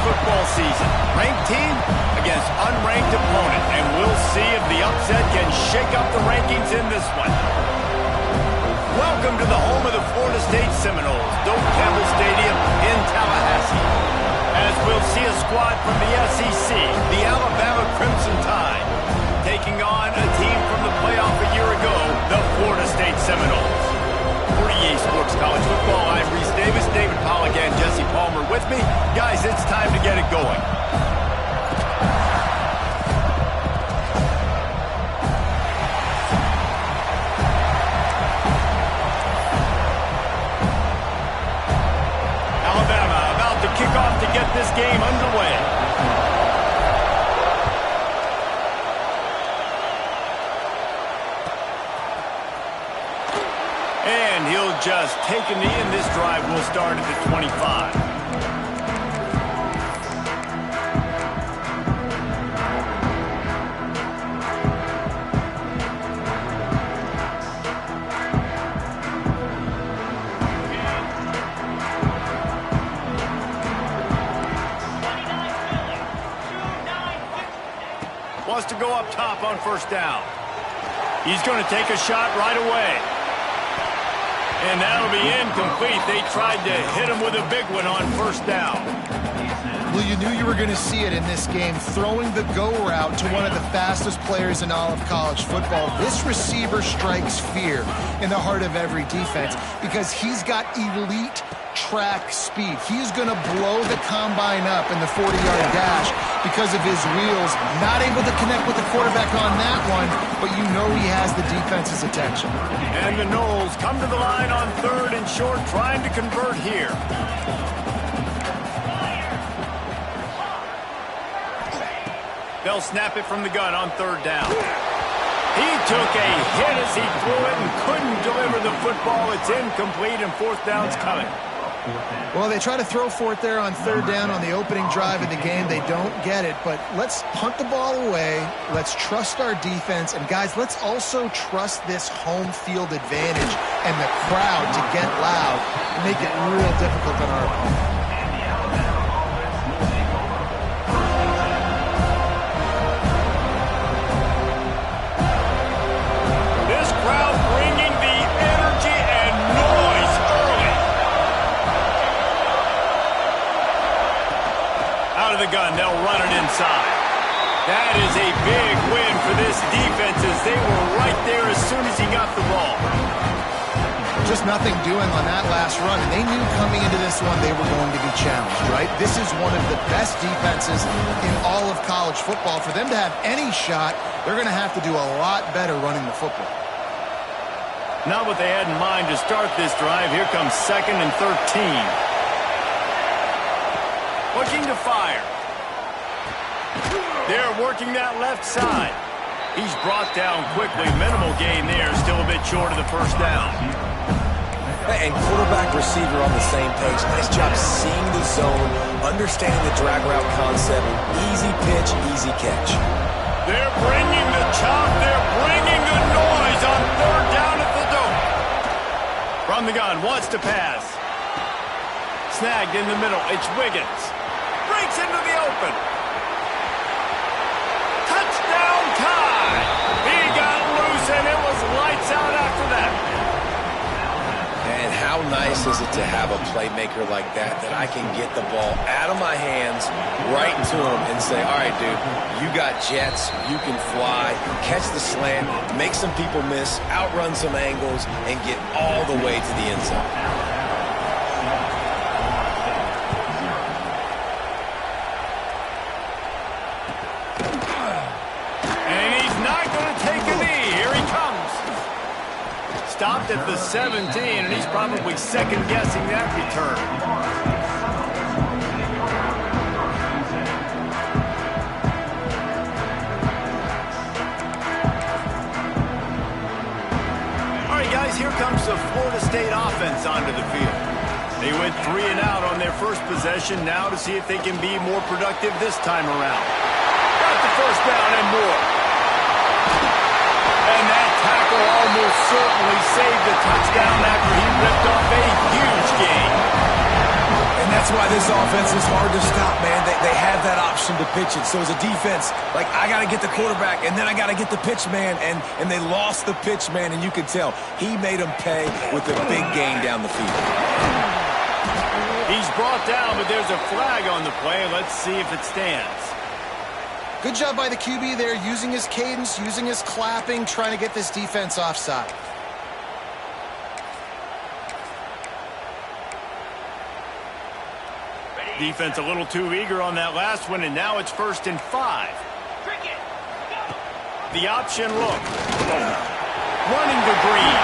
football season. Ranked team against unranked opponent, and we'll see if the upset can shake up the rankings in this one. Welcome to the home of the Florida State Seminoles, Doak Campbell Stadium in Tallahassee. As we'll see a squad from the SEC, the Alabama Crimson Tide, taking on a team from the playoff a year ago, the Florida State Seminoles. For EA Sports College Football, I'm Reese Davis, David Pollack, and Jesse Palmer with me. Guys, it's time to get it going. Kick off to get this game underway. And he'll just take a knee, and this drive will start at the 25. Wants to go up top on first down. He's going to take a shot right away. And that'll be incomplete. They tried to hit him with a big one on first down. Well, you knew you were going to see it in this game, throwing the go route to one of the fastest players in all of college football. This receiver strikes fear in the heart of every defense because he's got elite track speed. He's going to blow the combine up in the 40-yard dash because of his wheels. Not able to connect with the quarterback on that one, but you know he has the defense's attention. And the Noles come to the line on third and short, trying to convert here. They'll snap it from the gun on third down. He took a hit as he threw it and couldn't deliver the football. It's incomplete, and fourth down's coming. Well, they try to throw for it there on third down on the opening drive of the game. They don't get it, but let's punt the ball away. Let's trust our defense. And, guys, let's also trust this home field advantage and the crowd to get loud and make it real difficult on our opponent. The gun, they'll run it inside. That is a big win for this defense as they were right there as soon as he got the ball. Just nothing doing on that last run, and they knew coming into this one they were going to be challenged, right? This is one of the best defenses in all of college football. For them to have any shot, they're going to have to do a lot better running the football. Not what they had in mind to start this drive. Here comes 2nd and 13. Looking to fire. They're working that left side. He's brought down quickly. Minimal gain there. Still a bit short of the first down. And quarterback, receiver on the same page. Nice job seeing the zone, understanding the drag route concept. Easy pitch, easy catch. They're bringing the chop. They're bringing the noise on third down at the Doak. From the gun, wants to pass. Snagged in the middle. It's Wiggins. Breaks into the open. Touchdown tie. He got loose, and it was lights out after that. And how nice is it to have a playmaker like that I can get the ball out of my hands right to him and say, all right, dude, you got jets, you can fly, catch the slant, make some people miss, outrun some angles, and get all the way to the end zone. Stopped at the 17, and he's probably second-guessing that return. All right, guys, here comes the Florida State offense onto the field. They went 3 and out on their first possession, now to see if they can be more productive this time around. Got the first down and more. And that tackle almost certainly saved the touchdown after he ripped off a huge gain. And That's why this offense is hard to stop, man. They have that option to pitch it. So as a defense, like, I got to get the quarterback, and then I got to get the pitch man, and they lost the pitch man, and you can tell he made them pay with a big gain down the field. He's brought down, but there's a flag on the play. Let's see if it stands. Good job by the QB there, using his cadence, using his clapping, trying to get this defense offside. Defense a little too eager on that last one, and now it's 1st and 5. The option look. Running to Green.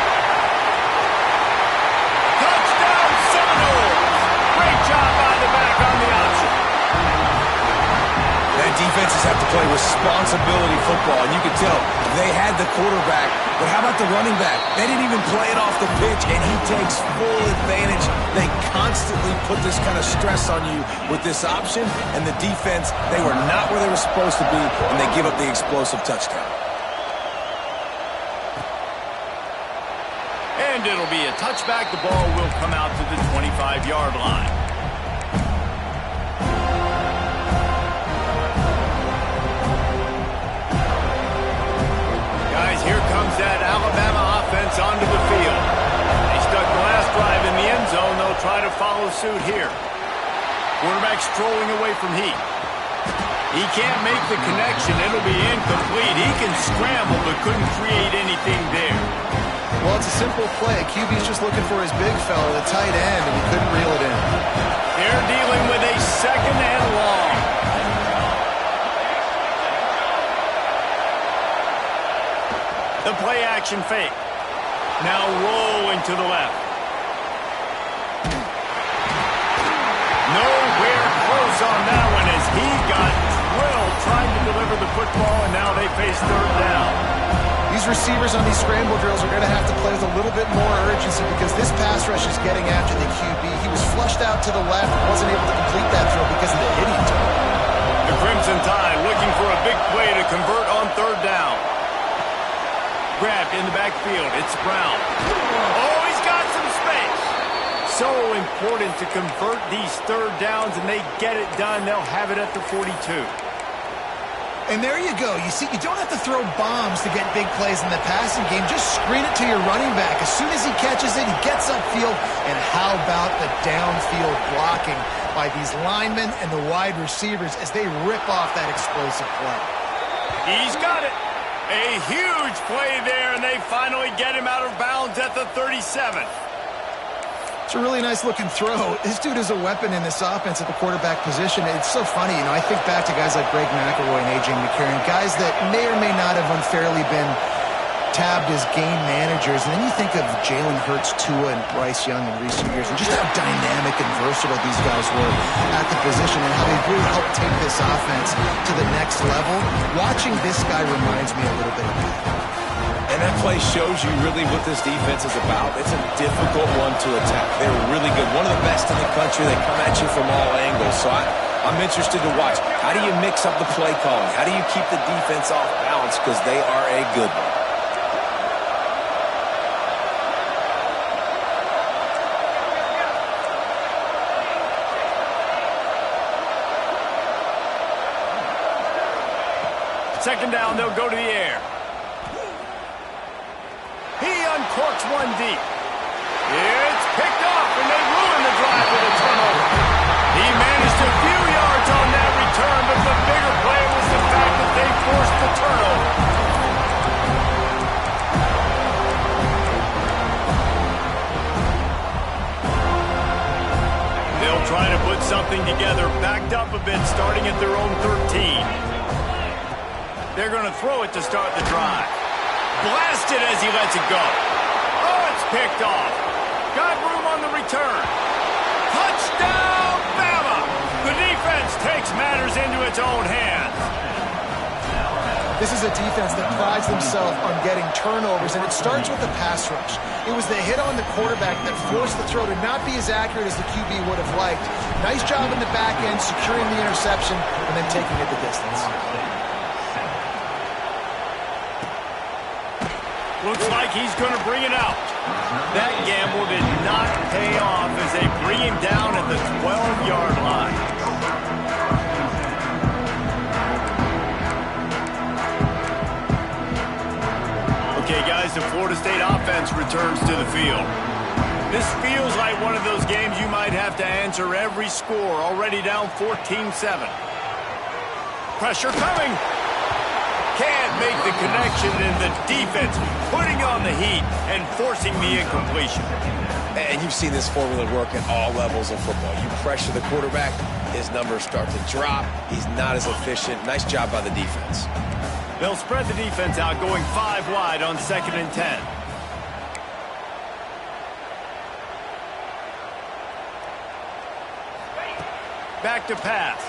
Touchdown, Seminole! Great job by the back on the option. That defenses have to play responsibility football, and you can tell they had the quarterback, but how about the running back? They didn't even play it off the pitch, and he takes full advantage. They constantly put this kind of stress on you with this option, and the defense, they were not where they were supposed to be, and they give up the explosive touchdown. And it'll be a touchback. The ball will come out to the 25-yard line. Guys, here comes that Alabama offense onto the field. They stuck the last drive in the end zone. They'll try to follow suit here. Quarterback strolling away from Heat. He can't make the connection. It'll be incomplete. He can scramble, but couldn't create anything there. Well, it's a simple play. QB's just looking for his big fella, the tight end, and he couldn't reel it in. They're dealing with a 2nd and long. The play action fake. Now rolling to the left. Nowhere close on that one as he got drilled trying to deliver the football, and now they face 3rd down. These receivers on these scramble drills are going to have to play with a little bit more urgency because this pass rush is getting after the QB. He was flushed out to the left and wasn't able to complete that throw because of the hit he took. The Crimson Tide looking for a big play to convert on 3rd down. Grabbed in the backfield. It's Brown. Oh, he's got some space. So important to convert these 3rd downs, and they get it done. They'll have it at the 42. And there you go. You see, you don't have to throw bombs to get big plays in the passing game. Just screen it to your running back. As soon as he catches it, he gets upfield. And how about the downfield blocking by these linemen and the wide receivers as they rip off that explosive play? He's got it. A huge play there, and they finally get him out of bounds at the 37. It's a really nice-looking throw. This dude is a weapon in this offense at the quarterback position. It's so funny, you know, I think back to guys like Greg McElroy and A.J. McCarron, guys that may or may not have unfairly been tabbed as game managers. And then you think of Jalen Hurts, Tua, and Bryce Young in recent years, and just how dynamic and versatile these guys were at the position and how they really helped take this offense to the next level. Watching this guy reminds me a little bit of that. And that play shows you really what this defense is about. It's a difficult one to attack. They're really good. One of the best in the country. They come at you from all angles. So I'm interested to watch. How do you mix up the play calling? How do you keep the defense off balance? Because they are a good one. Second down, they'll go to the air. He uncorks one deep. It's picked off, and they ruin the drive with a turnover. He managed a few yards on that return, but the bigger play was the fact that they forced the turnover. They'll try to put something together, backed up a bit, starting at their own 13. They're going to throw it to start the drive. Blasted as he lets it go. Oh, it's picked off. Got room on the return. Touchdown, Bama! The defense takes matters into its own hands. This is a defense that prides themselves on getting turnovers, and it starts with the pass rush. It was the hit on the quarterback that forced the throw to not be as accurate as the QB would have liked. Nice job in the back end, securing the interception, and then taking it the distance. Looks like he's going to bring it out. That gamble did not pay off as they bring him down at the 12-yard line. Okay, guys, the Florida State offense returns to the field. This feels like one of those games you might have to answer every score. Already down 14-7. Pressure coming. Can't make the connection, and the defense putting on the heat and forcing the incompletion. And you've seen this formula work at all levels of football. You pressure the quarterback, his numbers start to drop. He's not as efficient. Nice job by the defense. They'll spread the defense out, going 5 wide on 2nd and 10. Back to pass.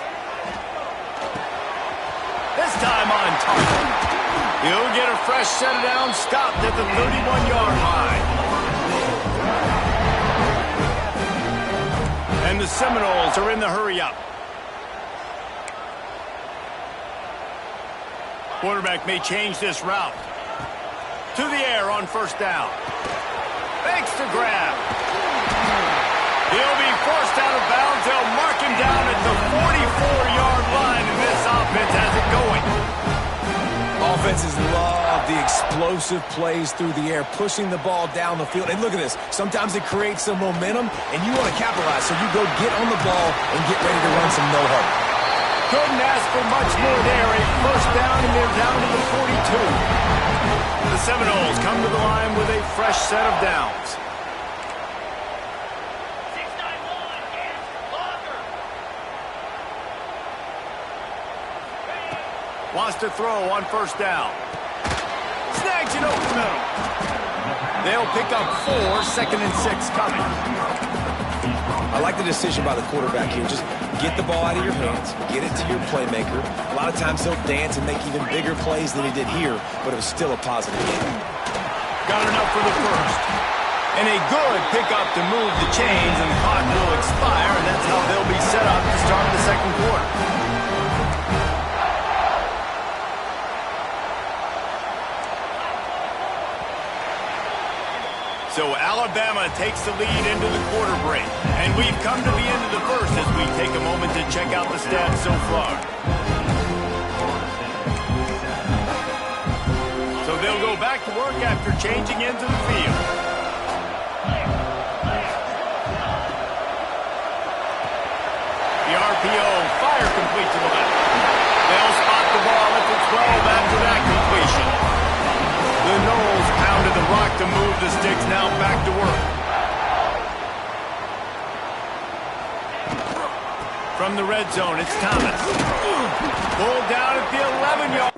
This time on target. He'll get a fresh set of downs, stopped at the 31-yard line. And the Seminoles are in the hurry-up. Quarterback may change this route. To the air on 1st down. Fakes to grab. He'll be forced out of bounds. They'll mark him down at the 44-yard line, and this offense has it going. Offenses love the explosive plays through the air, pushing the ball down the field. And look at this. Sometimes it creates some momentum, and you want to capitalize. So you go get on the ball and get ready to run some no-huddle. Couldn't ask for much more there. A 1st down, and they're down to the 42. The Seminoles come to the line with a fresh set of downs. Wants to throw on 1st down. Snags it over the middle. They'll pick up 4, 2nd and 6 coming. I like the decision by the quarterback here. Just get the ball out of your hands, get it to your playmaker. A lot of times he'll dance and make even bigger plays than he did here, but it was still a positive game. Got enough for the 1st. And a good pickup to move the chains, and the clock will expire, and that's how they'll be set up to start the 2nd quarter. So Alabama takes the lead into the quarter break. And we've come to the end of the 1st as we take a moment to check out the stats so far. So they'll go back to work after changing into the field. The RPO, fire complete to the left. They'll spot the ball at the 12 after that completion. The Noles pounded the rock to move the sticks, now back to work. From the red zone, it's Thomas. Pulled down at the 11-yard.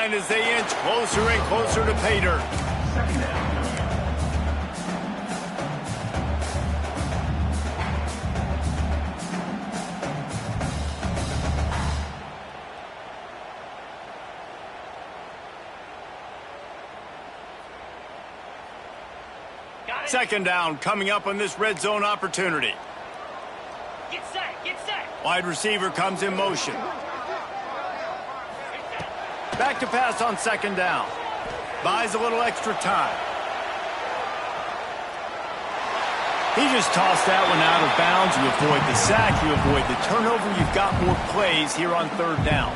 As they inch closer and closer to pay dirt. Second down coming up on this red zone opportunity. Get set, get set. Wide receiver comes in motion. Back to pass on 2nd down. Buys a little extra time. He just tossed that one out of bounds. You avoid the sack. You avoid the turnover. You've got more plays here on 3rd down.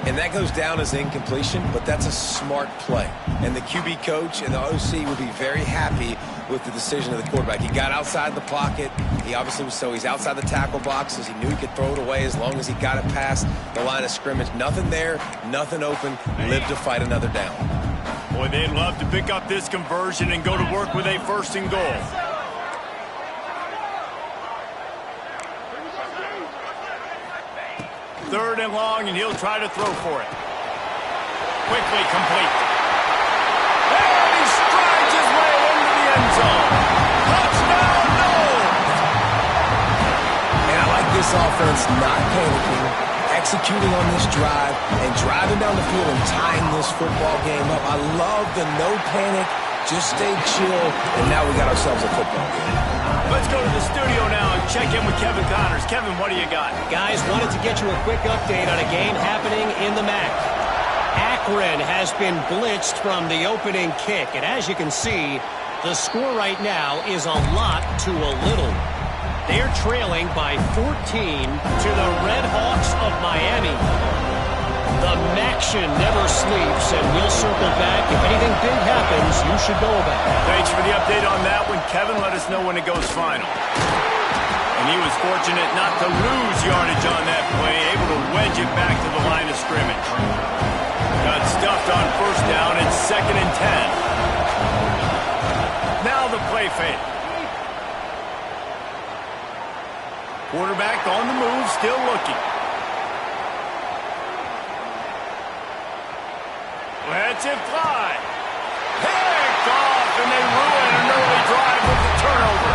And that goes down as incompletion, but that's a smart play. And the QB coach and the OC will be very happy with the decision of the quarterback. He got outside the pocket. He obviously was, so he's outside the tackle boxes. He knew he could throw it away as long as he got it past the line of scrimmage. Nothing there, nothing open. Live to fight another down. Boy, they'd love to pick up this conversion and go to work with a 1st and goal. Third and long, and he'll try to throw for it. Quickly complete. And he strides his way into the end zone. Touchdown, no! And I like this offense not panicking, executing on this drive, and driving down the field and tying this football game up. I love the no panic, just stay chill, and now we got ourselves a football game. Let's go to the studio now and check in with Kevin Connors. Kevin, what do you got? Guys, wanted to get you a quick update on a game happening in the MAC. Akron has been blitzed from the opening kick, and as you can see, the score right now is a lot to a little. They're trailing by 14 to the Red Hawks of Miami. The Maction never sleeps, and we'll circle back. If anything big happens, you should know about it. Thanks for the update on that one. Kevin, let us know when it goes final. And he was fortunate not to lose yardage on that play, able to wedge it back to the line of scrimmage. Got stuffed on 1st down and 2nd and 10. Now the play fake. Quarterback on the move, still looking. Let's it fly. Picked off, and they ruin an early drive with the turnover.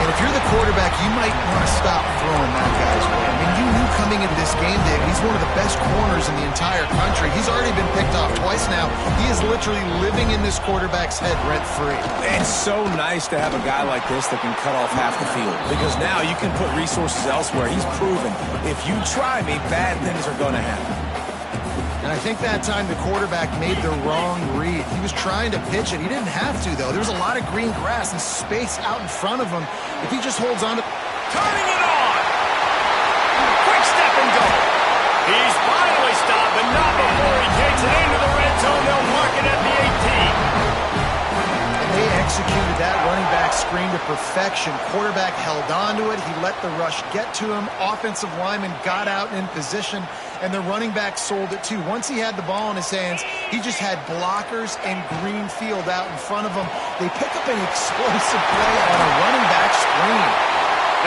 And if you're the quarterback, you might want to stop throwing that guy's way. I mean, you knew coming into this game, Dave, he's one of the best corners in the entire country. He's already been picked off twice now. He is literally living in this quarterback's head rent-free. It's so nice to have a guy like this that can cut off half the field, because now you can put resources elsewhere. He's proven, if you try me, bad things are going to happen. And I think that time the quarterback made the wrong read. He was trying to pitch it. He didn't have to, though. There was a lot of green grass and space out in front of him. If he just holds on to... Turning it on. Quick step and go. He's finally stopped, but not before he takes it into the red zone. They'll mark it at the 18. And they executed that running back screen to perfection. Quarterback held on to it. He let the rush get to him. Offensive lineman got out in position. And the running back sold it too. Once he had the ball in his hands, he just had blockers and green field out in front of him. They pick up an explosive play on a running back screen.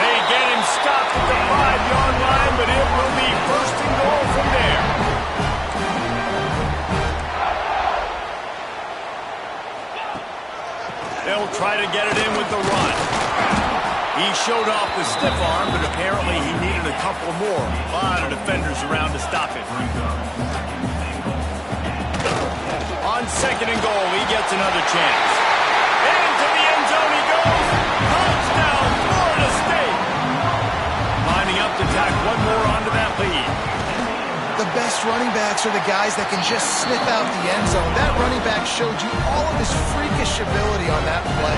They get him stopped at the 5-yard line, but it will be 1st and goal from there. They'll try to get it in with the run. He showed off the stiff arm, but apparently he needed a couple more. A lot of defenders around to stop it. On 2nd and goal, he gets another chance. Into the end zone he goes. Touchdown, Florida State. Lining up to tack one more onto that lead. The best running backs are the guys that can just sniff out the end zone. That running back showed you all of his freakish ability on that play.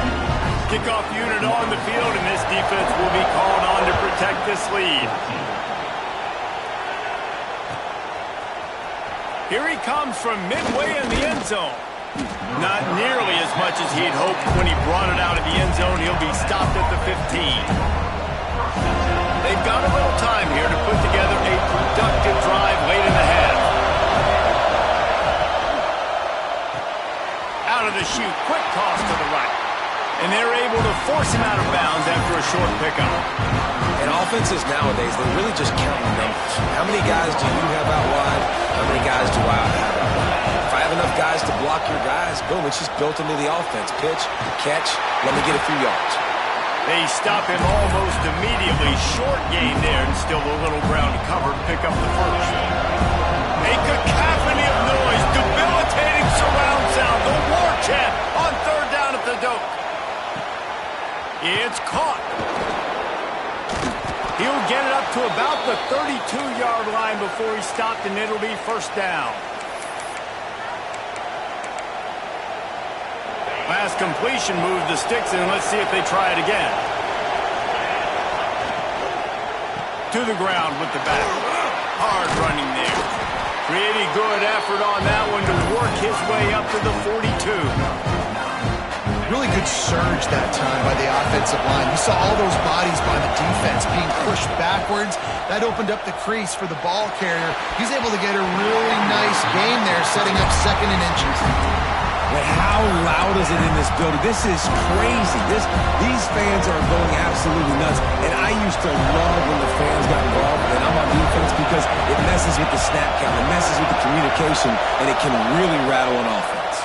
Kickoff unit on the field, and this defense will be called on to protect this lead. Here he comes from midway in the end zone. Not nearly as much as he'd hoped when he brought it out of the end zone. He'll be stopped at the 15. They've got a little time here to put together a productive drive late in the half. Out of the chute, quick toss to the right. And they're able to force him out of bounds after a short pickup. And offenses nowadays, they're really just counting numbers. How many guys do you have out wide? How many guys do I have out wide? If I have enough guys to block your guys, boom, it's just built into the offense. Pitch, catch, let me get a few yards. They stop him almost immediately. Short gain there, and still a little ground to cover to pick up the first. A cacophony of noise, debilitating surround sound. The war chant on 3rd down at the dope. It's caught. He'll get it up to about the 32-yard line before he's stopped, and it'll be 1st down. Last completion moved the sticks, and let's see if they try it again. To the ground with the back. Hard running there. Pretty good effort on that one to work his way up to the 42. Really good surge that time by the offensive line. You saw all those bodies by the defense being pushed backwards. That opened up the crease for the ball carrier. He's able to get a really nice gain there, setting up 2nd and inches. But how loud is it in this building? This is crazy. These fans are going absolutely nuts. And I used to love when the fans got involved, and I'm on defense, because it messes with the snap count, it messes with the communication, and it can really rattle an offense.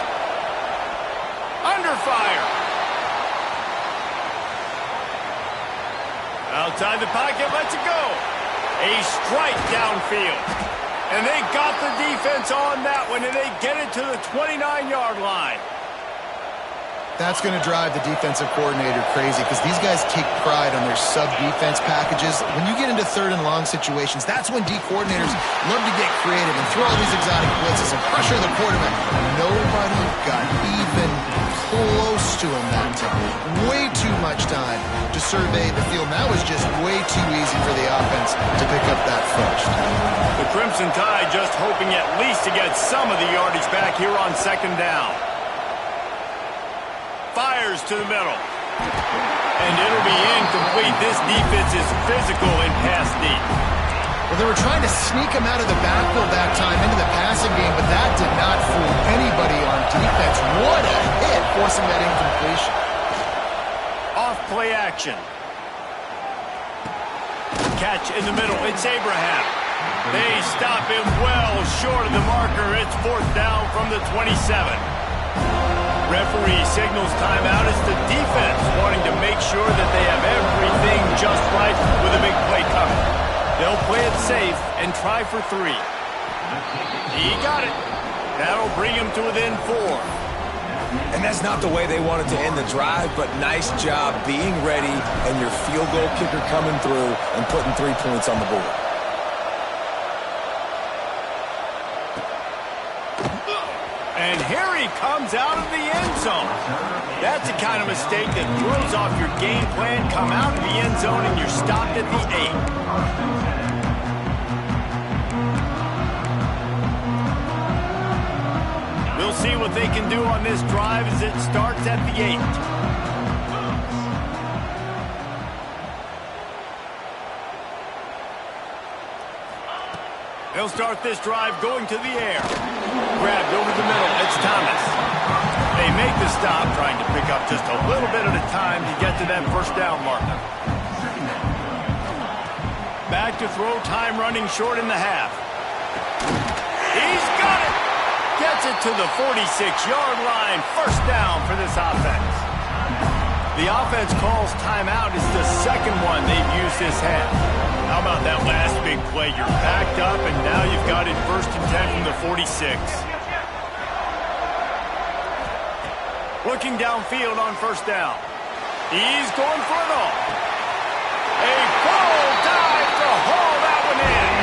Under fire. Outside the pocket, lets it go. A strike downfield. And they got the defense on that one, and they get it to the 29-yard line. That's going to drive the defensive coordinator crazy, because these guys take pride on their sub-defense packages. When you get into 3rd and long situations, that's when D coordinators love to get creative and throw all these exotic blitzes and pressure the quarterback. Nobody got even close to him that time. Way too much time to survey the field. That was just way too easy for the offense to pick up that first. The Crimson Tide just hoping at least to get some of the yardage back here on 2nd down. Fires to the middle. And it'll be incomplete. This defense is physical in pass deep. Well, they were trying to sneak him out of the backfield that time into the passing game, but that did not fool anybody on defense. What a hit, forcing that incompletion. Off play action. Catch in the middle. It's Abraham. They stop him well short of the marker. It's 4th down from the 27. Referee signals timeout. It's the defense wanting to make sure that they have everything just right with a big play coming. They'll play it safe and try for 3. He got it. That'll bring him to within 4. And that's not the way they wanted to end the drive, but nice job being ready and your field goal kicker coming through and putting 3 points on the board. And here he comes out of the end zone. That's the kind of mistake that throws off your game plan. Come out of the end zone and you're stopped at the 8. We'll see what they can do on this drive as it starts at the 8. They'll start this drive going to the air. Grabbed over the middle. It's Thomas. They make the stop, trying to pick up just a little bit at a time to get to that 1st down marker. Back to throw, time running short in the half. He's got it! Gets it to the 46-yard line. 1st down for this offense. The offense calls timeout. It's the 2nd one they've used this half. How about that last big play? You're backed up, and now you've got it 1st and 10 from the 46. Looking downfield on 1st down. He's going for it all. A full dive to haul that one in.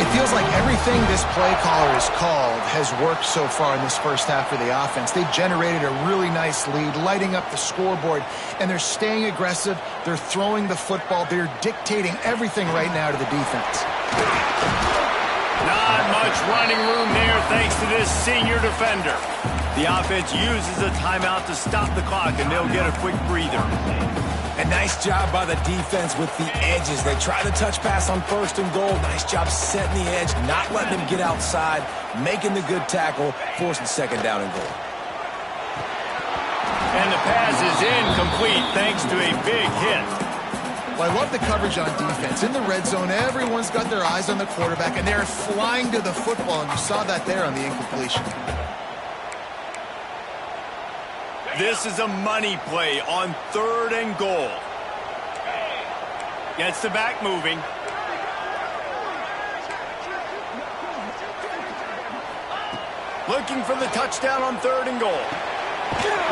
It feels like everything this play caller has called has worked so far in this 1st half for the offense. They've generated a really nice lead, lighting up the scoreboard, and they're staying aggressive. They're throwing the football. They're dictating everything right now to the defense. Not much running room there thanks to this senior defender. The offense uses a timeout to stop the clock, and they'll get a quick breather. A nice job by the defense with the edges. They try the touch pass on 1st and goal. Nice job setting the edge, not letting them get outside, making the good tackle, forcing 2nd down and goal. And the pass is incomplete thanks to a big hit. Well, I love the coverage on defense. In the red zone, everyone's got their eyes on the quarterback, and they're flying to the football, and you saw that there on the incompletion. This is a money play on 3rd and goal. Gets the back moving. Looking for the touchdown on 3rd and goal.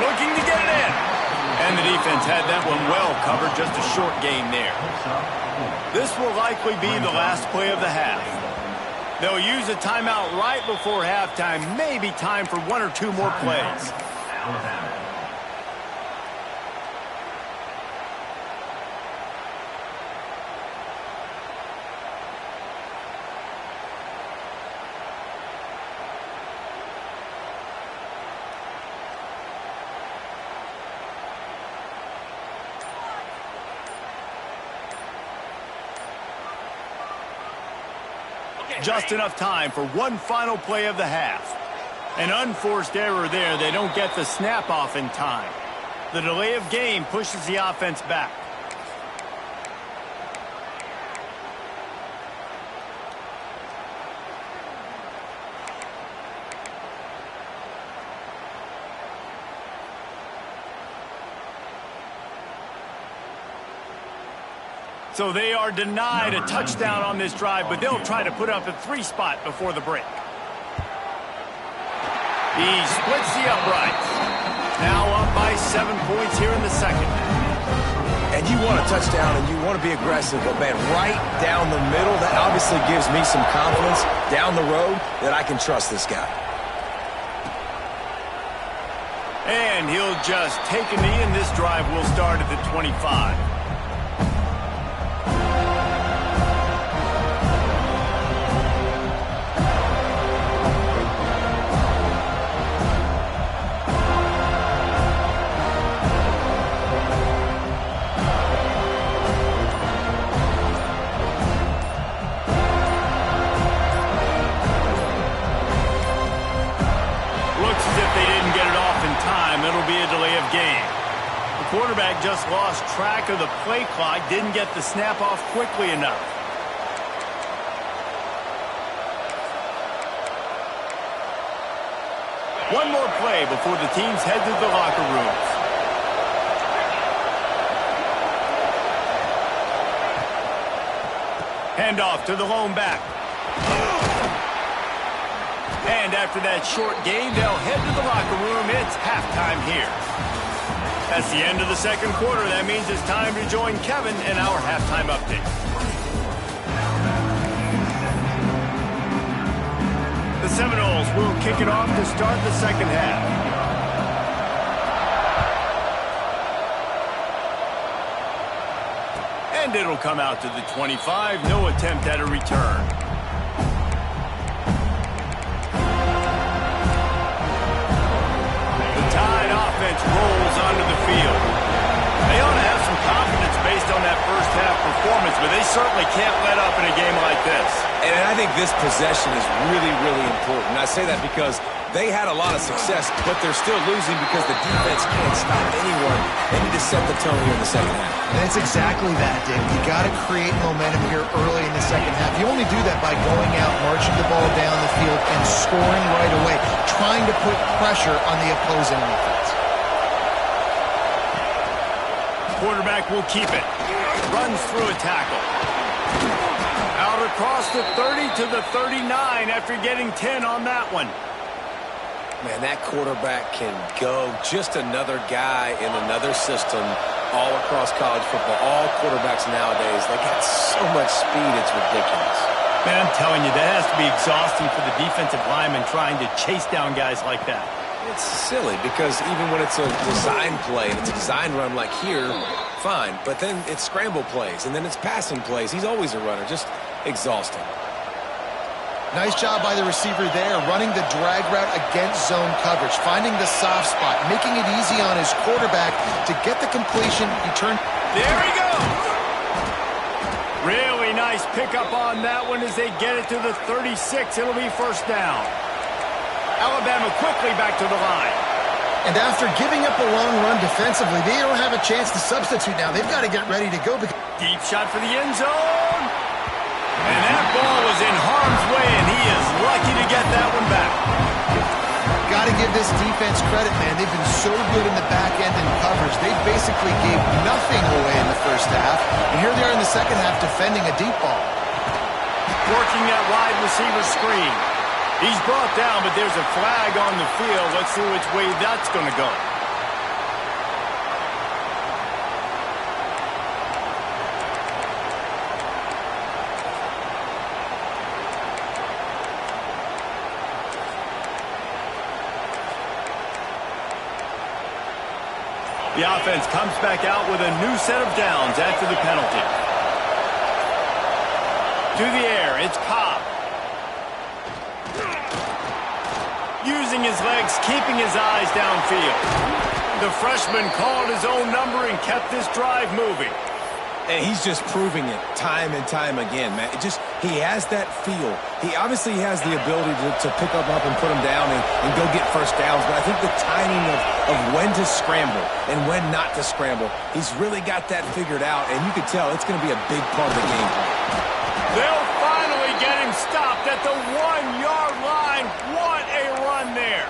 Looking to get it in. And the defense had that one well covered. Just a short gain there. This will likely be the last play of the half. They'll use a timeout right before halftime. Maybe time for 1 or 2 more plays. Just enough time for one final play of the half. An unforced error there. They don't get the snap off in time. The delay of game pushes the offense back. So they are denied a touchdown on this drive, but they'll try to put up a 3 spot before the break. He splits the uprights. Now up by 7 points here in the second. And you want a touchdown and you want to be aggressive, but man, right down the middle, that obviously gives me some confidence down the road that I can trust this guy. And he'll just take a knee, and this drive will start at the 25. It'll be a delay of game. The quarterback just lost track of the play clock, didn't get the snap off quickly enough. One more play before the teams head to the locker rooms. Handoff to the lone back. And after that short game, they'll head to the locker room. It's halftime here. That's the end of the second quarter. That means it's time to join Kevin in our halftime update. The Seminoles will kick it off to start the second half. And it'll come out to the 25. No attempt at a return. Offense rolls onto the field. They ought to have some confidence based on that first half performance, but they certainly can't let up in a game like this. And I think this possession is really, really important. I say that because they had a lot of success, but they're still losing because the defense can't stop anyone. They need to set the tone here in the second half. And it's exactly that, Dave. You got to create momentum here early in the second half. You only do that by going out, marching the ball down the field, and scoring right away, trying to put pressure on the opposing offense. Quarterback will keep it. Runs through a tackle. Out across the 30 to the 39 after getting 10 on that one. Man, that quarterback can go. Just another guy in another system all across college football. All quarterbacks nowadays, they got so much speed, it's ridiculous. Man, I'm telling you, that has to be exhausting for the defensive lineman trying to chase down guys like that. It's silly because even when it's a design play and it's a design run like here, fine. But then it's scramble plays and then it's passing plays. He's always a runner, just exhausting. Nice job by the receiver there, running the drag route against zone coverage, finding the soft spot, making it easy on his quarterback to get the completion. He turned. There he goes! Really nice pickup on that one as they get it to the 36. It'll be first down. Alabama quickly back to the line. And after giving up a long run defensively, they don't have a chance to substitute now. They've got to get ready to go. Deep shot for the end zone. And that ball was in harm's way, and he is lucky to get that one back. Got to give this defense credit, man. They've been so good in the back end and coverage. They basically gave nothing away in the first half. And here they are in the second half defending a deep ball. Working that wide receiver screen. He's brought down, but there's a flag on the field. Let's see which way that's going to go. The offense comes back out with a new set of downs after the penalty. To the air, it's Cobb. Using his legs, keeping his eyes downfield. The freshman called his own number and kept this drive moving. And he's just proving it time and time again, man. He has that feel. He obviously has the ability to pick up and put him down and go get first downs. But I think the timing of when to scramble and when not to scramble, he's really got that figured out. And you can tell it's going to be a big part of the game plan. They'll finally get him stopped at the 1-yard line. What a run there.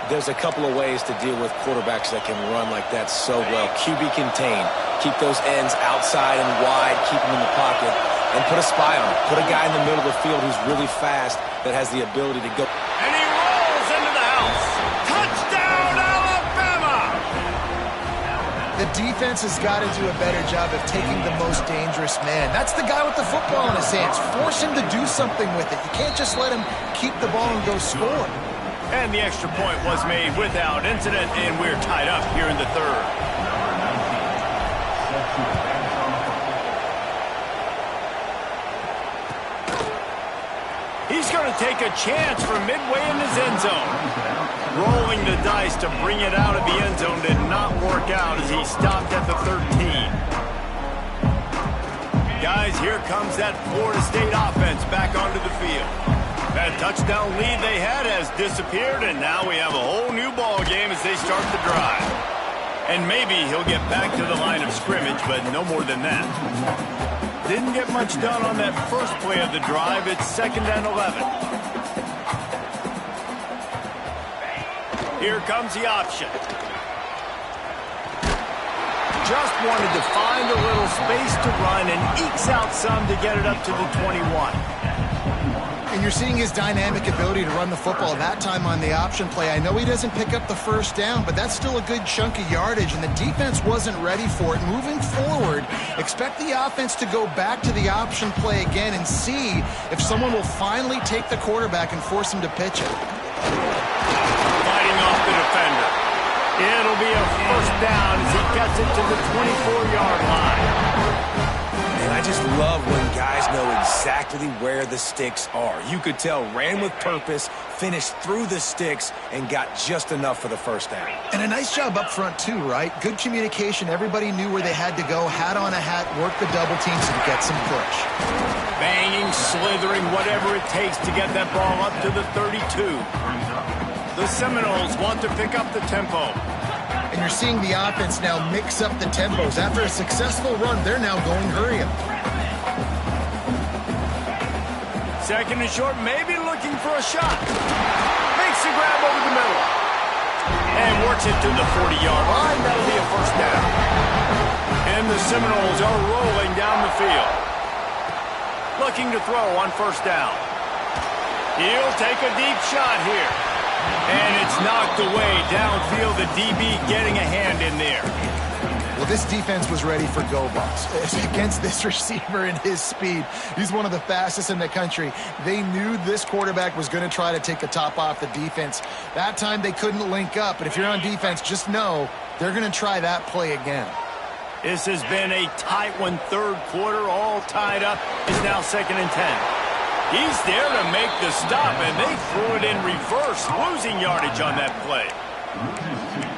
There's a couple of ways to deal with quarterbacks that can run like that so well. QB contain. Keep those ends outside and wide. Keep them in the pocket. And put a spy on it. Put a guy in the middle of the field who's really fast that has the ability to go. And he rolls into the house. Touchdown, Alabama! The defense has got to do a better job of taking the most dangerous man. That's the guy with the football in his hands. Force him to do something with it. You can't just let him keep the ball and go score. And the extra point was made without incident, and we're tied up here in the third. He's going to take a chance from midway in his end zone. Rolling the dice to bring it out of the end zone did not work out as he stopped at the 13. Guys, here comes that Florida State offense back onto the field. That touchdown lead they had has disappeared, and now we have a whole new ball game as they start the drive. And maybe he'll get back to the line of scrimmage, but no more than that. Didn't get much done on that first play of the drive. It's 2nd and 11. Here comes the option. Just wanted to find a little space to run and ekes out some to get it up to the 21. And you're seeing his dynamic ability to run the football that time on the option play. I know he doesn't pick up the first down, but that's still a good chunk of yardage, and the defense wasn't ready for it. Moving forward, expect the offense to go back to the option play again and see if someone will finally take the quarterback and force him to pitch it. Fighting off the defender. It'll be a first down as he gets it to the 24-yard line. And I just love when guys know exactly where the sticks are. You could tell ran with purpose, finished through the sticks, and got just enough for the first down. And a nice job up front, too, right? Good communication. Everybody knew where they had to go. Hat on a hat, work the double teams and get some push. Banging, slithering, whatever it takes to get that ball up to the 32. The Seminoles want to pick up the tempo. And you're seeing the offense now mix up the tempos. After a successful run, they're now going hurry up. 2nd and short, maybe looking for a shot. Makes the grab over the middle. And works it to the 40-yard line. That'll be a first down. And the Seminoles are rolling down the field. Looking to throw on first down. He'll take a deep shot here. And it's knocked away downfield. The DB getting a hand in there. Well, this defense was ready for go balls. Against this receiver and his speed, he's one of the fastest in the country. They knew this quarterback was going to try to take the top off the defense. That time they couldn't link up, but if you're on defense, just know they're going to try that play again. This has been a tight one. Third quarter, all tied up. It's now 2nd and 10. He's there to make the stop, and they threw it in reverse, losing yardage on that play.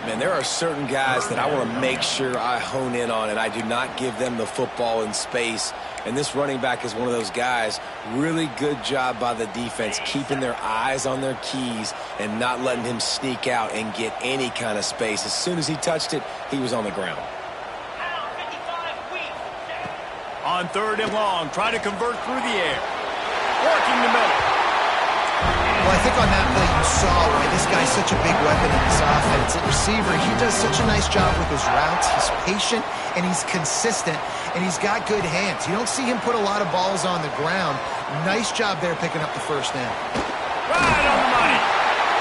Man, there are certain guys that I want to make sure I hone in on, and I do not give them the football in space. And this running back is one of those guys. Really good job by the defense, keeping their eyes on their keys and not letting him sneak out and get any kind of space. As soon as he touched it, he was on the ground. On 3rd and long, try to convert through the air. Working the middle. Well, I think on that play you saw why this guy's such a big weapon in this offense. At receiver, he does such a nice job with his routes. He's patient, and he's consistent, and he's got good hands. You don't see him put a lot of balls on the ground. Nice job there picking up the first down. Right on the money.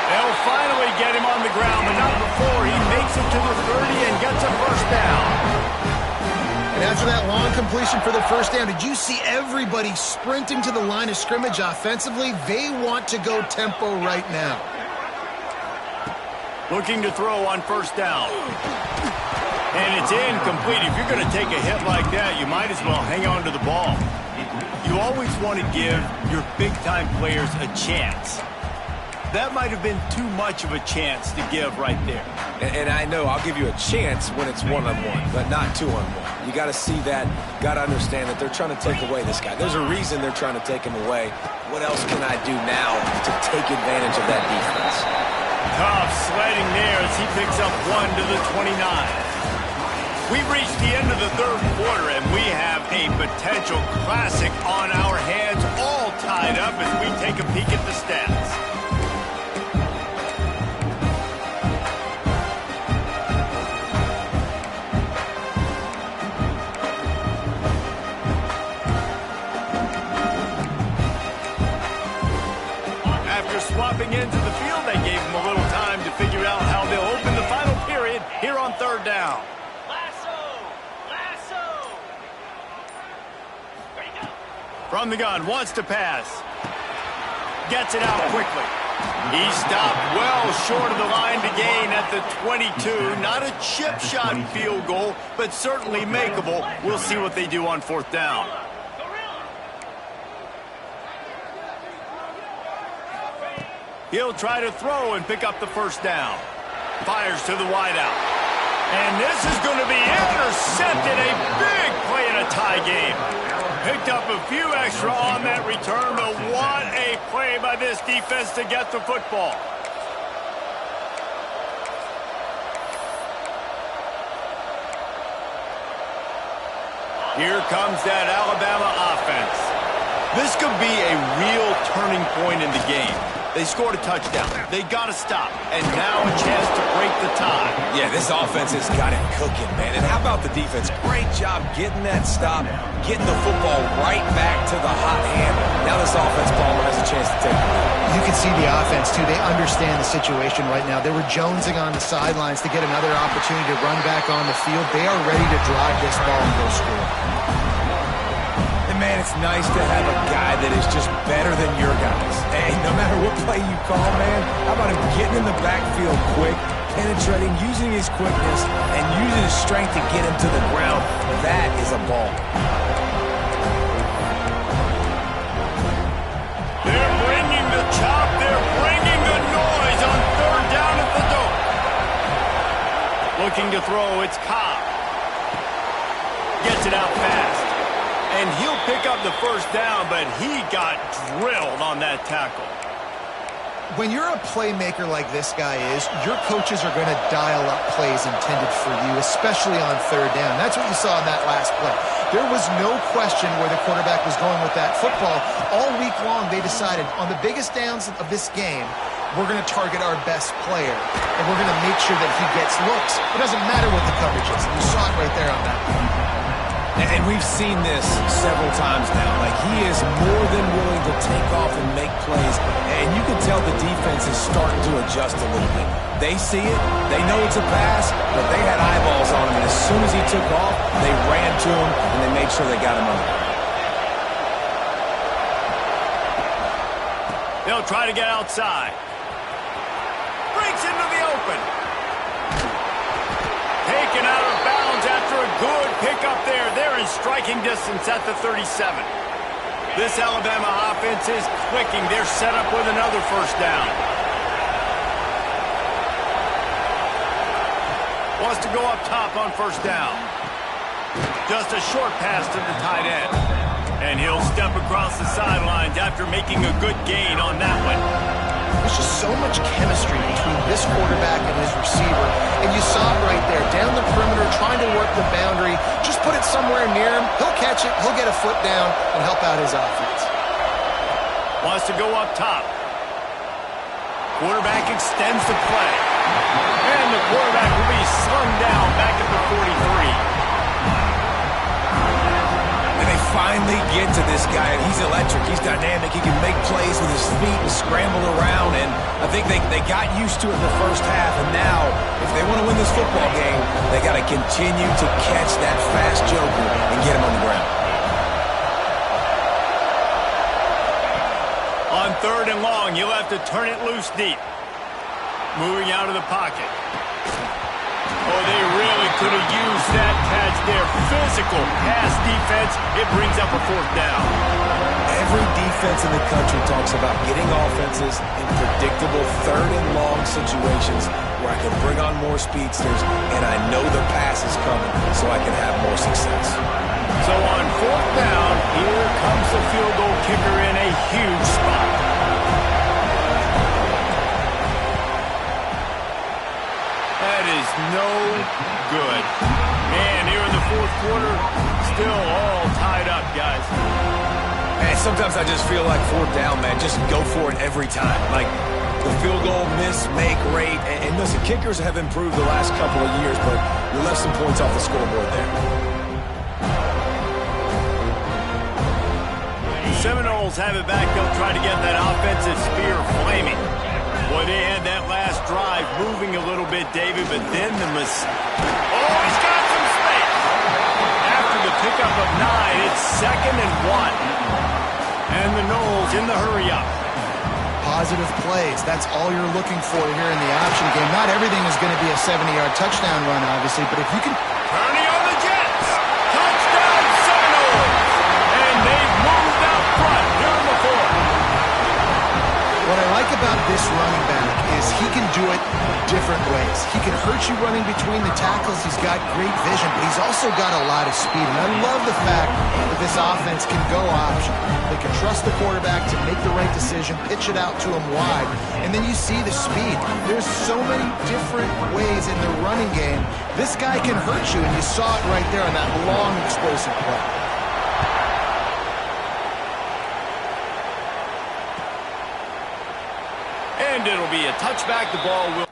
They'll finally get him on the ground, but not before he makes it to the 30 and gets a first down. And after that long completion for the first down, did you see everybody sprinting to the line of scrimmage offensively? They want to go tempo right now. Looking to throw on first down. And it's incomplete. If you're going to take a hit like that, you might as well hang on to the ball. You always want to give your big-time players a chance. that might have been too much of a chance to give right there. And I know I'll give you a chance when it's one-on-one, but not two-on-one. You got to see that, got to understand that they're trying to take away this guy. There's a reason they're trying to take him away. What else can I do now to take advantage of that defense? Tough sledding there as he picks up 1 to the 29. We've reached the end of the third quarter, and we have a potential classic on our hands, all tied up as we take a peek at the stats. After swapping into the field, they gave him a little time to figure out how they'll open the final period here on third down. From the gun, wants to pass. Gets it out quickly. He stopped well short of the line to gain at the 22. Not a chip shot field goal, but certainly makeable. We'll see what they do on fourth down. He'll try to throw and pick up the first down. Fires to the wideout. And this is going to be intercepted. A big play in a tie game. Picked up a few extra on that return, but what a play by this defense to get the football. Here comes that Alabama offense. This could be a real turning point in the game. They scored a touchdown. They got to stop. And now a chance to break the tie. Yeah, this offense has got it cooking, man. And how about the defense? Great job getting that stop, getting the football right back to the hot hand. Now this offense, Palmer, has a chance to take the lead. You can see the offense, too. They understand the situation right now. They were jonesing on the sidelines to get another opportunity to run back on the field. They are ready to drive this ball and go score. And, man, it's nice to have a guy that is just better than your guys. Hey, no matter what play you call, man, how about him getting in the backfield quick, penetrating, using his quickness, and using his strength to get him to the ground? That is a ball. They're bringing the chop. They're bringing the noise on third down at the door. Looking to throw, it's Cobb. Gets it out fast. And he'll pick up the first down, but he got drilled on that tackle. When you're a playmaker like this guy is, your coaches are going to dial up plays intended for you, especially on third down. That's what you saw in that last play. There was no question where the quarterback was going with that football. All week long, they decided on the biggest downs of this game, we're going to target our best player, and we're going to make sure that he gets looks. It doesn't matter what the coverage is. You saw it right there on that play. And we've seen this several times now. Like, he is more than willing to take off and make plays. And you can tell the defense is starting to adjust a little bit. They see it. They know it's a pass, but they had eyeballs on him. And as soon as he took off, they ran to him, and they made sure they got him under. They'll try to get outside. Breaks into the open. Taken out of bounds after a good pickup there. They're in striking distance at the 37. This Alabama offense is clicking. They're set up with another first down. Wants to go up top on first down. Just a short pass to the tight end. And he'll step across the sidelines after making a good gain on that one. There's just so much chemistry between this quarterback and his receiver. And you saw it right there, down the perimeter, trying to work the boundary. Just put it somewhere near him. He'll catch it. He'll get a foot down and help out his offense. Wants to go up top. Quarterback extends the play. And the quarterback will be slung down back at the 43. Finally get to this guy, and he's electric. He's dynamic. He can make plays with his feet and scramble around, and I think they got used to it in the first half, and now, if they want to win this football game, they got to continue to catch that fast joker and get him on the ground. On third and long, you'll have to turn it loose deep. Moving out of the pocket. Oh, they really could have used that catch there. Physical pass defense. It brings up a fourth down. Every defense in the country talks about getting offenses in predictable third and long situations where I can bring on more speedsters and I know the pass is coming so I can have more success. So on fourth down, here comes the field goal kicker in a huge spot. That is no good. Man, here in the fourth quarter, still all tied up, guys. And sometimes I just feel like fourth down, man, just go for it every time. Like the field goal miss, make rate. And listen, kickers have improved the last couple of years, but we left some points off the scoreboard there. Seminoles have it back. They'll try to get that offensive spear flaming. Boy, they had that last drive moving a little bit, David, but then the Oh, he's got some space. After the pickup of 9, it's 2nd and 1. And the Noles in the hurry-up. Positive plays. That's all you're looking for here in the option game. Not everything is going to be a 70-yard touchdown run, obviously, but if you can... Turning on the Jets. Touchdown, Seminole. And they've moved out front here in the fourth. What I like about this running back is he can do it different ways. He can hurt you running between the tackles. He's got great vision, but he's also got a lot of speed. And I love the fact that this offense can go option. They can trust the quarterback to make the right decision, pitch it out to him wide, and then you see the speed. There's so many different ways in the running game. This guy can hurt you, and you saw it right there on that long, explosive play. And it'll be a touchback. The ball will...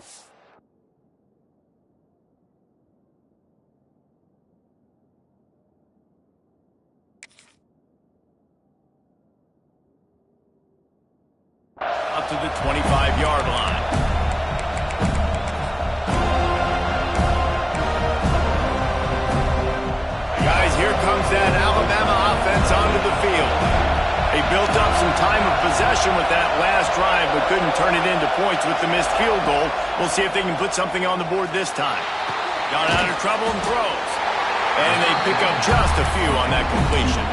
up to the 25-yard line. Guys, here comes that Alabama offense onto the field. They built up some time of possession with that last drive, but couldn't turn it into points with the missed field goal. We'll see if they can put something on the board this time. Got out of trouble and throws. And they pick up just a few on that completion.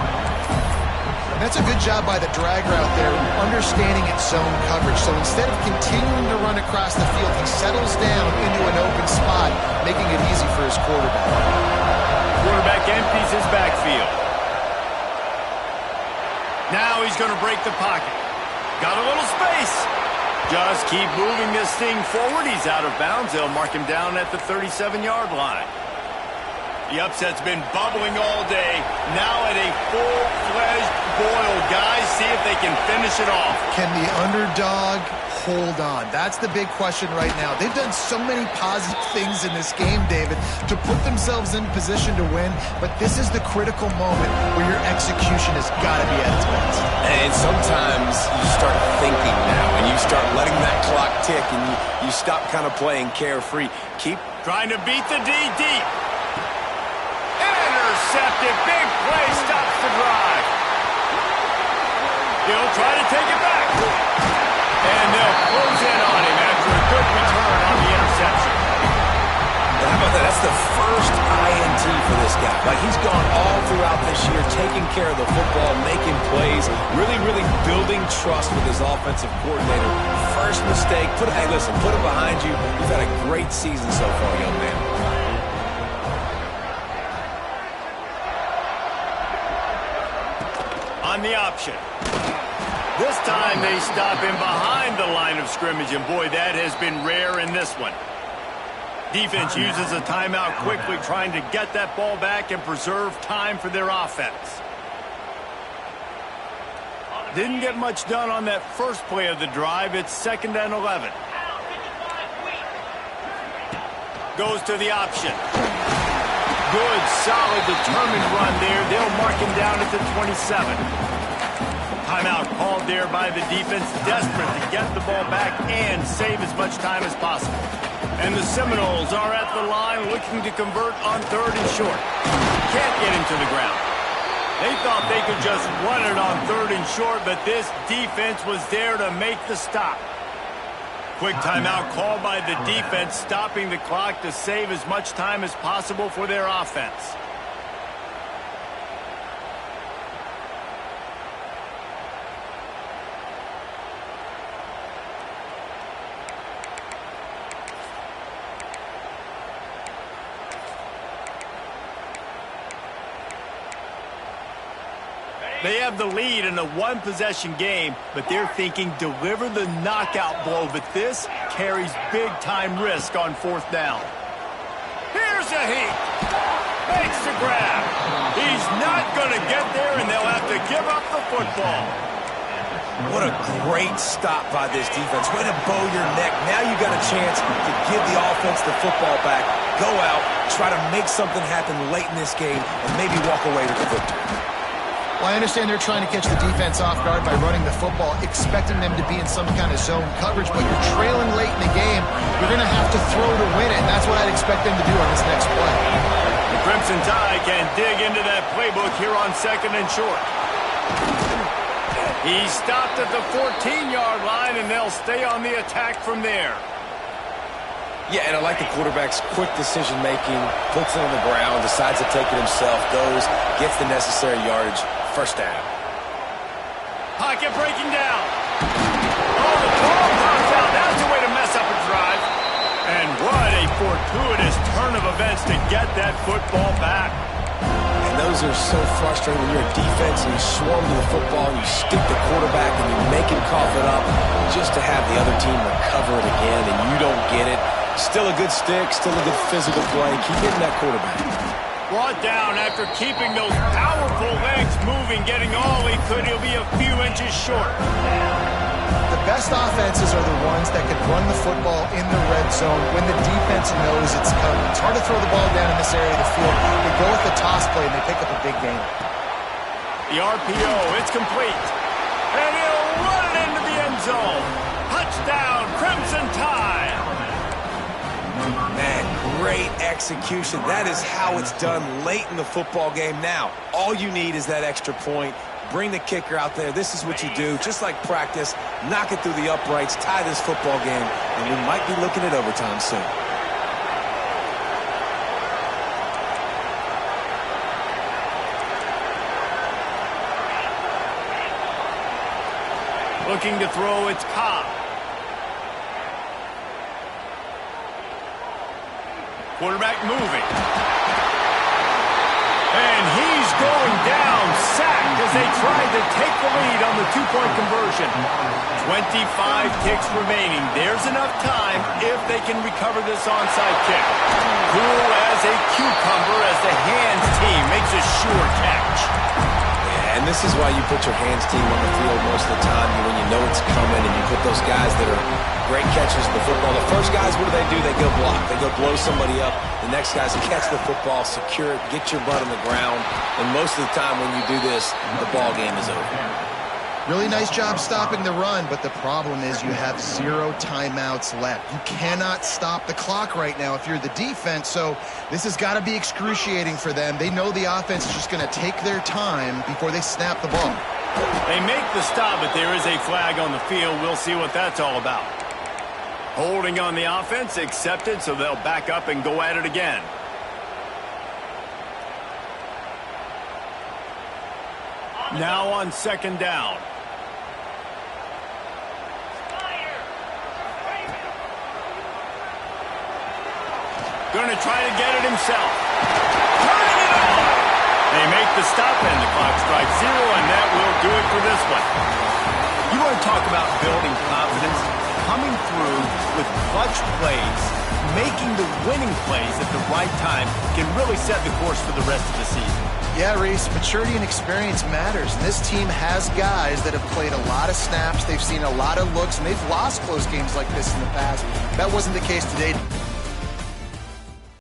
That's a good job by the drag route there, understanding its zone coverage. So instead of continuing to run across the field, he settles down into an open spot, making it easy for his quarterback. Quarterback empties his backfield. Now he's going to break the pocket. Got a little space. Just keep moving this thing forward. He's out of bounds. They'll mark him down at the 37-yard line. The upset's been bubbling all day. Now at a full-fledged boil. Guys, see if they can finish it off. Can the underdog hold on? That's the big question right now. They've done so many positive things in this game, David, to put themselves in position to win, but this is the critical moment where your execution has got to be at its best. And sometimes you start thinking now, and you start letting that clock tick, and you stop kind of playing carefree. Keep trying to beat the D deep. Intercepted. Big play stops the drive. He'll try to take it back. And they'll close in on him after a good return on the interception. How about that? That's the first INT for this guy. Like, he's gone all throughout this year, taking care of the football, making plays, really building trust with his offensive coordinator. First mistake, hey, listen, put it behind you. You've had a great season so far, young man. On the option. This time they stop him behind the line of scrimmage, and boy, that has been rare in this one. Defense uses a timeout quickly, trying to get that ball back and preserve time for their offense. Didn't get much done on that first play of the drive. It's 2nd and 11. Goes to the option. Good, solid, determined run there. They'll mark him down at the 27. Timeout called there by the defense, desperate to get the ball back and save as much time as possible. And the Seminoles are at the line looking to convert on 3rd and short. Can't get him to the ground. They thought they could just run it on 3rd and short, but this defense was there to make the stop. Quick timeout called by the defense, stopping the clock to save as much time as possible for their offense. They have the lead in a one-possession game, but they're thinking deliver the knockout blow, but this carries big-time risk on fourth down. Here's a heat. Makes the grab. He's not going to get there, and they'll have to give up the football. What a great stop by this defense. Way to bow your neck. Now you got a chance to give the offense the football back, go out, try to make something happen late in this game, and maybe walk away with the victory. Well, I understand they're trying to catch the defense off guard by running the football, expecting them to be in some kind of zone coverage, but you're trailing late in the game. You're going to have to throw to win it, and that's what I'd expect them to do on this next play. The Crimson Tide can dig into that playbook here on 2nd and short. He stopped at the 14-yard line, and they'll stay on the attack from there. Yeah, and I like the quarterback's quick decision-making, puts it on the ground, decides to take it himself, goes, gets the necessary yardage, first down. Pocket breaking down. Oh, the ball pops out. That's the way to mess up a drive. And what a fortuitous turn of events to get that football back. And those are so frustrating when you're a defense and you swarm to the football and you stick the quarterback and you make him cough it up just to have the other team recover it again and you don't get it. Still a good stick, still a good physical play. Keep hitting that quarterback. Brought down after keeping those powerful legs moving, getting all he could. He'll be a few inches short. The best offenses are the ones that can run the football in the red zone when the defense knows it's coming. It's hard to throw the ball down in this area of the field. They go with the toss play, and they pick up a big gain. The RPO, it's complete. And he'll run it into the end zone. Touchdown, Crimson Tide. Man, great execution. That is how it's done late in the football game. Now, all you need is that extra point. Bring the kicker out there. This is what you do. Just like practice, knock it through the uprights, tie this football game, and we might be looking at overtime soon. Looking to throw, it's Cobb. Quarterback moving. And he's going down, sacked as they tried to take the lead on the two-point conversion. 25 kicks remaining. There's enough time if they can recover this onside kick. Cool as a cucumber as the hands team makes a sure catch. And this is why you put your hands team on the field most of the time when you know it's coming and you put those guys that are great catchers of the football. The first guys, what do? They go block. They go blow somebody up. The next guys catch the football, secure it, get your butt on the ground. And most of the time when you do this, the ball game is over. Really nice job stopping the run, but the problem is you have 0 timeouts left. You cannot stop the clock right now if you're the defense, so this has got to be excruciating for them. They know the offense is just going to take their time before they snap the ball. They make the stop, but there is a flag on the field. We'll see what that's all about. Holding on the offense, accepted, so they'll back up and go at it again. Now on 2nd down. Going to try to get it himself. Turning it on. They make the stop and the clock strikes 0, and that will do it for this one. You want to talk about building confidence? Coming through with clutch plays, making the winning plays at the right time can really set the course for the rest of the season. Yeah, Reese, maturity and experience matters. And this team has guys that have played a lot of snaps. They've seen a lot of looks, and they've lost close games like this in the past. That wasn't the case today.